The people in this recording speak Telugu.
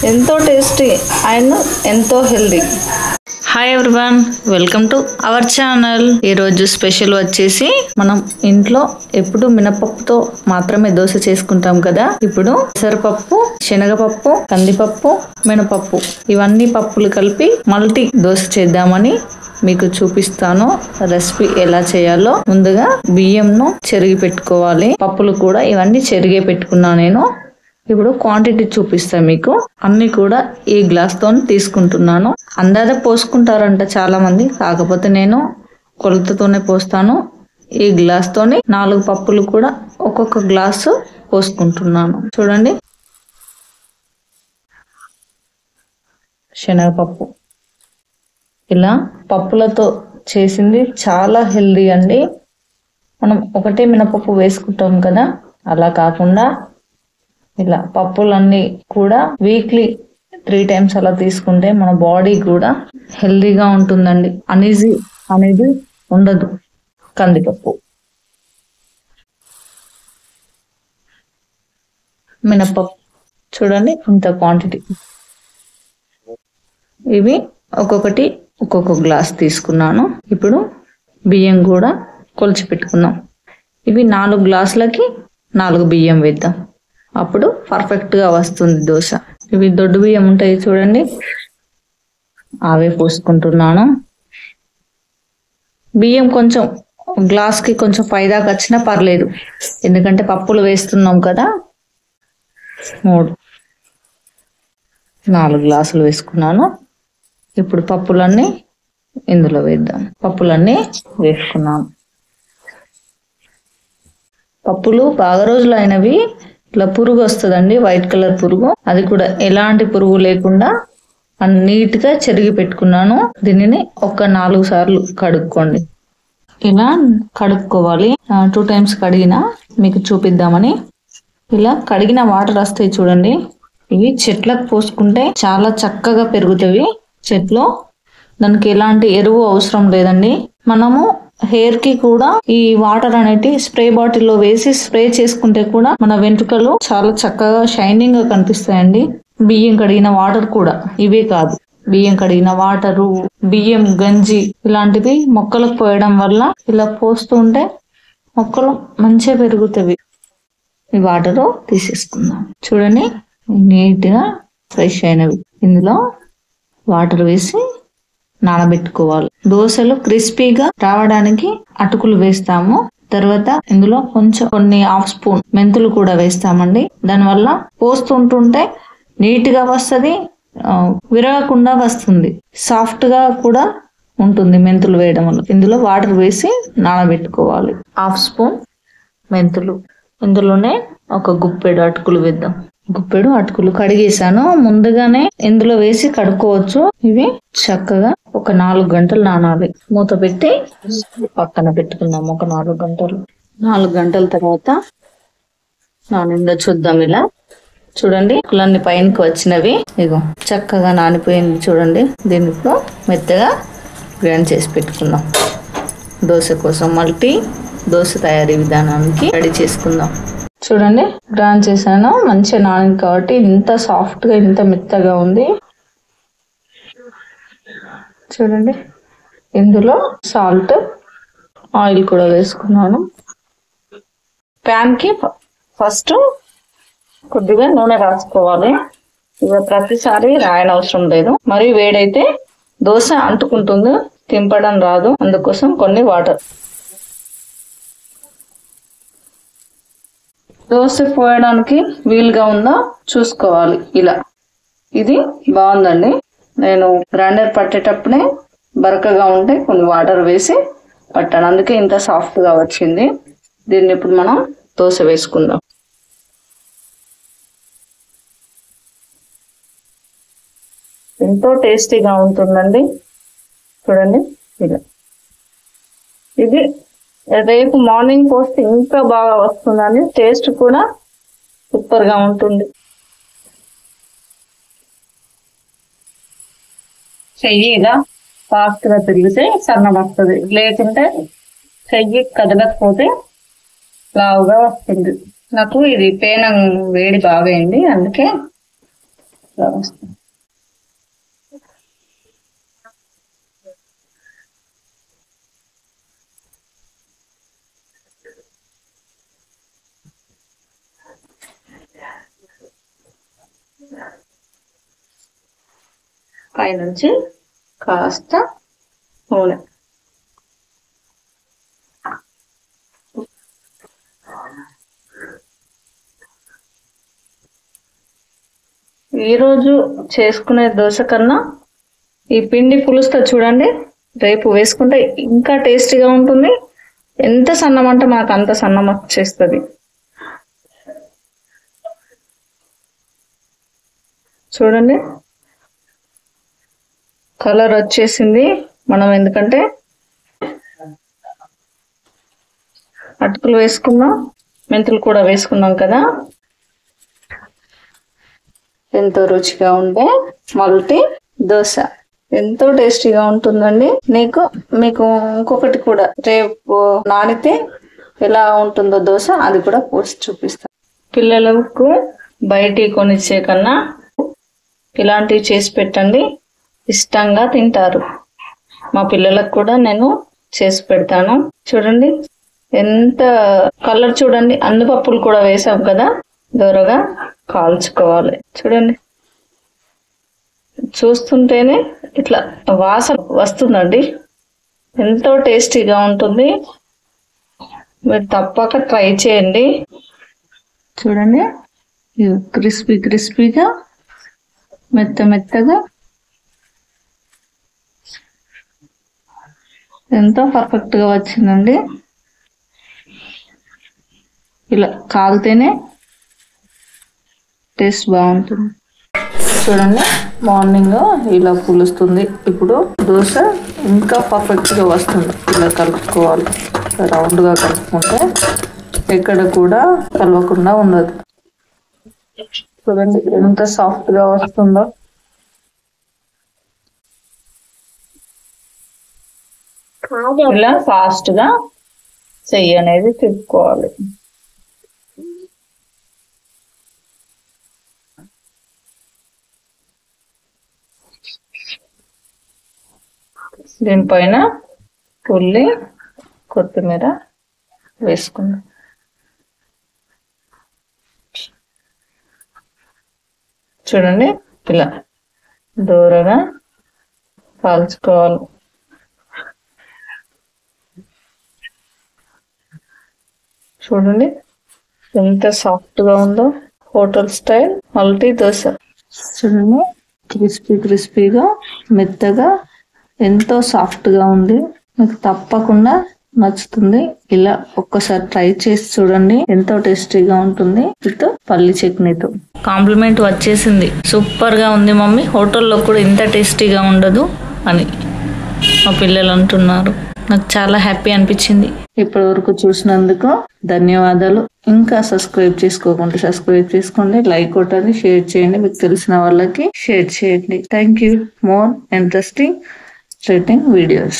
ఎంతో టేస్టీ అండ్ ఎంతో healthy. Hi everyone, welcome to our channel. ఈరోజు స్పెషల్ వచ్చేసి మనం ఇంట్లో ఎప్పుడు మినపప్పుతో మాత్రమే దోశ చేసుకుంటాం కదా. ఇప్పుడు పెసరపప్పు, శనగపప్పు, కందిపప్పు, మినపప్పు ఇవన్నీ పప్పులు కలిపి మల్టీ దోశ చేద్దామని మీకు చూపిస్తాను. రెసిపీ ఎలా చేయాలో ముందుగా బియ్యంను చెరిగి పెట్టుకోవాలి. పప్పులు కూడా ఇవన్నీ చెరిగే పెట్టుకున్నా నేను. ఇప్పుడు క్వాంటిటీ చూపిస్తా మీకు. అన్ని కూడా ఈ గ్లాస్ తో తీసుకుంటున్నాను. అందాజ పోసుకుంటారంట చాలా మంది, కాకపోతే నేను కొలతతోనే పోస్తాను. ఈ గ్లాస్ తోని 4 పప్పులు కూడా ఒక్కొక్క గ్లాసు పోసుకుంటున్నాను. చూడండి, శనగపప్పు ఇలా పప్పులతో చేసింది చాలా హెల్దీ అండి. మనం ఒకటే మినపప్పు వేసుకుంటాం కదా, అలా కాకుండా ఇలా పప్పులన్నీ కూడా వీక్లీ 3 times అలా తీసుకుంటే మన బాడీ కూడా హెల్దీగా ఉంటుందండి. అనీజీ అనేది ఉండదు. కందిపప్పు, మినపప్పు చూడండి ఇంత క్వాంటిటీ. ఇవి ఒక్కొక్కటి ఒక్కొక్క గ్లాస్ తీసుకున్నాను. ఇప్పుడు బియ్యం కూడా కొలిచి పెట్టుకున్నాం. ఇవి 4 గ్లాసులకి 4 బియ్యం వేద్దాం, అప్పుడు పర్ఫెక్ట్ గా వస్తుంది దోశ. ఇవి దొడ్డు బియ్యం ఉంటాయి చూడండి, అవే పోసుకుంటున్నాను. బియ్యం కొంచెం గ్లాస్ కి కొంచెం పైదాకా వచ్చినా పర్లేదు, ఎందుకంటే పప్పులు వేస్తున్నాం కదా. 4 గ్లాసులు వేసుకున్నాను. ఇప్పుడు పప్పులన్నీ ఇందులో వేద్దాం. పప్పులన్నీ వేసుకున్నాను. పప్పులు బాగా రోజులు అయినవి. ఇట్లా పురుగు వస్తుందండి, వైట్ కలర్ పురుగు. అది కూడా ఎలాంటి పురుగు లేకుండా నీట్ గా చెరిగి పెట్టుకున్నాను. దీనిని ఒక 4 సార్లు కడుక్కోండి. ఇలా కడుక్కోవాలి. 2 times కడిగినా మీకు చూపిద్దామని. ఇలా కడిగిన వాటర్ వస్తాయి చూడండి, ఇవి చెట్లకు పోసుకుంటే చాలా చక్కగా పెరుగుతాయి చెట్లు. దానికి ఎలాంటి ఎరువు అవసరం లేదండి. మనము హెయిర్ కి కూడా ఈ వాటర్ అనేటి స్ప్రే బాటిల్లో వేసి స్ప్రే చేసుకుంటే కూడా మన వెంట్రుకలు చాలా చక్కగా షైనింగ్ గా కనిపిస్తాయండి. బియ్యం కడిగిన వాటర్ కూడా, ఇవే కాదు, బియ్యం కడిగిన వాటరు, బియ్యం గంజి ఇలాంటివి మొక్కలకు పోయడం వల్ల ఇలా పోస్తూ ఉంటే మొక్కలు మంచిగా పెరుగుతాయి. ఈ వాటర్ తీసేసుకుందాం. చూడండి నీట్ గా ఫ్రెష్ అయినవి. ఇందులో వాటర్ వేసి నానబెట్టుకోవాలి. దోశలు క్రిస్పీగా రావడానికి అటుకులు వేస్తాము. తర్వాత ఇందులో కొన్ని 1/2 స్పూన్ మెంతులు కూడా వేస్తామండి. దానివల్ల పోస్తుంటుంటే నీట్ గా వస్తుంది, విరగకుండా వస్తుంది, సాఫ్ట్ గా కూడా ఉంటుంది మెంతులు వేయడం వల్ల. ఇందులో వాటర్ వేసి నానబెట్టుకోవాలి. 1/2 స్పూన్ మెంతులు, ఇందులోనే ఒక గుప్పెడు అటుకులు వేద్దాం. గుప్పెడు అటుకులు కడిగేసాను, ముందుగానే ఇందులో వేసి కడుక్కోవచ్చు. ఇవి చక్కగా ఒక 4 గంటలు నానాలి. మూత పెట్టి పక్కన పెట్టుకుందాం. ఒక 4 గంటలు. 4 గంటల తర్వాత నానిందో చూద్దాం. ఇలా చూడండి, అటుకులన్నీ పైనకి వచ్చినవి. ఇగో చక్కగా నానిపోయింది చూడండి. దీనితో మెత్తగా గ్రైండ్ చేసి పెట్టుకుందాం. దోశ కోసం మల్టీ దోశ తయారీ విధానానికి రెడీ చేసుకుందాం. చూడండి, గ్రైండ్ చేశాను. మంచిగా నానింది కాబట్టి ఇంత సాఫ్ట్ గా ఇంత మెత్తగా ఉంది. చూడండి, ఇందులో సాల్ట్, ఆయిల్ కూడా వేసుకున్నాను. ప్యాన్ కి ఫస్ట్ కొద్దిగా నూనె రాసుకోవాలి. ఇక ప్రతిసారి రాయనవసరం లేదు. మరి వేడైతే దోశ అంటుకుంటుంది, తింపడం రాదు. అందుకోసం కొన్ని వాటర్. దోశ పోయడానికి వీలుగా ఉందా చూసుకోవాలి. ఇలా ఇది బాగుందండి. నేను గ్రైండర్ పట్టేటప్పుడే బరకగా ఉంటే కొన్ని వాటర్ వేసి పట్టాను, అందుకే ఇంత సాఫ్ట్ గా వచ్చింది. దీన్ని ఇప్పుడు మనం దోశ వేసుకుందాం. ఎంతో టేస్టీగా ఉంటుందండి. చూడండి, ఇలా ఇది రేపు మార్నింగ్ పోస్తే ఇంకా బాగా వస్తుందండి. టేస్ట్ కూడా సూపర్ గా ఉంటుంది. చెయ్యి ఇలా ఫాస్ట్ గా తిరిగితే సన్నం వస్తుంది, లేకుంటే చెయ్యి కదలకపోతే లావుగా వస్తుంది. నాకు ఇది పేనం వేడి బాగా అయింది, అందుకే పైనుంచి కాస్త నూనె. ఈరోజు చేసుకునే దోశ కన్నా ఈ పిండి పులుస్తా చూడండి, రేపు వేసుకుంటే ఇంకా టేస్టీగా ఉంటుంది. ఎంత సన్నం అంటే మనకు అంత సన్నం వచ్చేస్తుంది. చూడండి కలర్ వచ్చేసింది. మనం ఎందుకంటే అటుకులు వేసుకున్నాం, మెంతులు కూడా వేసుకున్నాం కదా. ఎంతో రుచిగా ఉండే మల్టీ దోశ ఎంతో టేస్టీగా ఉంటుందండి. మీకు ఇంకొకటి కూడా రేపు నానితే ఎలా ఉంటుందో దోశ అది కూడా పోసి చూపిస్తాను. పిల్లలకు బయటి కొనిచ్చే కన్నా ఇలాంటివి చేసి పెట్టండి, ఇష్టంగా తింటారు. మా పిల్లలకు కూడా నేను చేసి పెడతాను. చూడండి ఎంత కలర్ చూడండి. అన్ని పప్పులు కూడా వేసాం కదా, దూరగా కాల్చుకోవాలి. చూడండి చూస్తుంటేనే ఇట్లా వాసన వస్తుందండి. ఎంతో టేస్టీగా ఉంటుంది. మీరు తప్పక ట్రై చేయండి. చూడండి క్రిస్పీగా మెత్తగా ఎంతో పర్ఫెక్ట్ గా వచ్చిందండి. ఇలా కాలితేనే టేస్ట్ బాగుంటుంది. చూడండి మార్నింగ్ ఇలా పులుస్తుంది. ఇప్పుడు దోశ ఇంకా పర్ఫెక్ట్ గా వస్తుంది. ఇలా కలుపుకోవాలి, రౌండ్ గా కలుపుకుంటే ఎక్కడ కూడా కలవకుండా ఉండదు. చూడండి ఎంత సాఫ్ట్ గా వస్తుందో. ఇలా ఫాస్ట్ గా చెయ్యి అనేది తిప్పుకోవాలి. దీనిపైన ఉల్లి కొత్తిమీర వేసుకుందాం. చూడండి ఇలా దూరగా కాల్చుకోవాలి. చూడండి ఎంత సాఫ్ట్ గా ఉందో, హోటల్ స్టైల్ మల్టీ దోశ. చూడండి క్రిస్పీగా మెత్తగా ఎంతో సాఫ్ట్ గా ఉంది. మీకు తప్పకుండా నచ్చుతుంది. ఇలా ఒక్కసారి ట్రై చేసి చూడండి, ఎంతో టేస్టీగా ఉంటుంది విత్ పల్లి చట్నీతో. కాంప్లిమెంట్ వచ్చేసింది, సూపర్ గా ఉంది మమ్మీ, హోటల్లో కూడా ఇంత టేస్టీగా ఉండదు అని మా పిల్లలు అంటున్నారు. నాకు చాలా హ్యాపీ అనిపించింది. ఇప్పటి వరకు చూసినందుకు ధన్యవాదాలు. ఇంకా సబ్స్క్రైబ్ చేసుకోకుండా సబ్స్క్రైబ్ చేసుకోండి, లైక్ కొట్టండి, షేర్ చేయండి, మీకు తెలిసిన వాళ్ళకి షేర్ చేయండి. Thank you. More interesting rating videos.